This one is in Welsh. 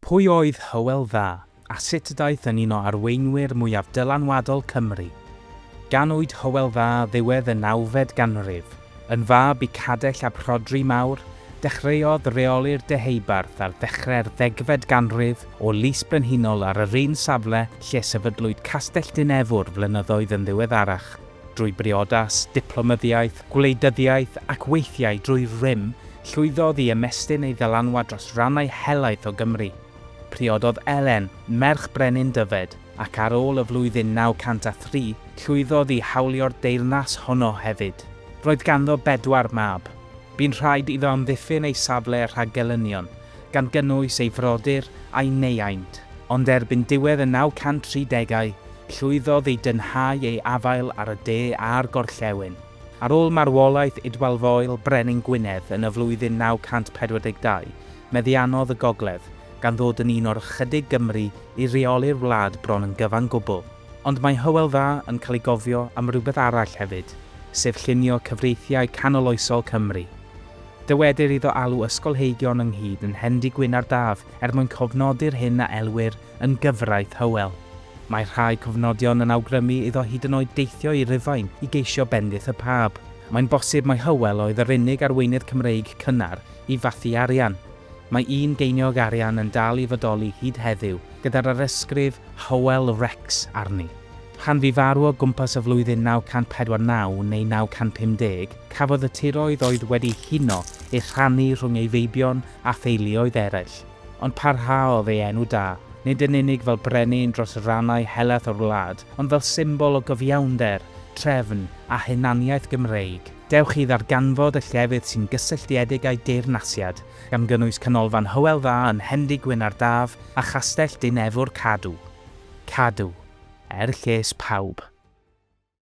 Pwy oedd Hywel Dda, a sut daeth yn un o arweinwyr mwyaf dylanwadol Cymru? Ganwyd Hywel Dda ddiwedd y 9fed ganrif, yn fab i Cadell a Prodri Mawr, dechreuodd reoli'r deheubarth ar ddechrau'r 10fed ganrif o lys brenhinol ar yr un safle lle sefydlwyd Castell Dinefwr flynyddoedd yn ddiweddarach. Drwy briodas, diplomyddiaeth, gwleidyddiaeth ac weithiau drwy rym, llwyddodd i ymestyn ei ddylanwad dros rannau helaeth o Gymru. Priododd Elen, merch brenin Dyfed, ac ar ôl y flwyddyn 903, llwyddodd i hawlio'r deyrnas honno hefyd. Roedd ganddo 4 mab. Bu'n rhaid iddo amddiffyn ei safle rhag gelynion, gan gynnwys ei frodyr a'i neiaint. Ond erbyn diwedd y 930au, llwyddodd ei dynhau ei afael ar y de a'r gorllewin. Ar ôl marwolaeth Idwal Foel Brenin Gwynedd yn y flwyddyn 942, meddiannodd y gogledd, gan ddod yn un o'r ychydig Gymru i reoli'r wlad bron yn gyfan gwbl. Ond mae Hywel Dda yn cael ei gofio am rhywbeth arall hefyd, sef llunio cyfreithiau canoloesol Cymru. Dywedir iddo alw ysgolheigion ynghyd yn hendi gwyn ar daf mwyn cofnodi'r hyn a elwir yn gyfraith Hywel. Mae rhai cofnodion yn awgrymu iddo hyd yn oed deithio i Rufain i geisio bendith y pab. Mae'n bosib mai Hywel oedd yr unig arweinydd Cymreig cynnar i fathu arian. Mae un geiniog arian yn dal i fodoli hyd heddiw gyda'r arysgrif Hywel Rex arni. Pan fu farw o gwmpas y flwyddyn 949 neu 950, cafodd y tiroedd oedd wedi huno ei rhannu rhwng ei feibion a theuluoedd eraill. Ond parhaodd ei enw da, nid yn unig fel brenin dros rannau helaeth o'r wlad, ond fel symbol o gyfiawnder, trefn a hunaniaeth Gymreig. Dewch i ddarganfod y llefydd sy'n gysylltiedig â'i deyrnasiad, gan gynnwys canolfan Hywel Dda yn hendi gwyn ar daf a chastell Dinefwr Cadw. Cadw, lles pawb.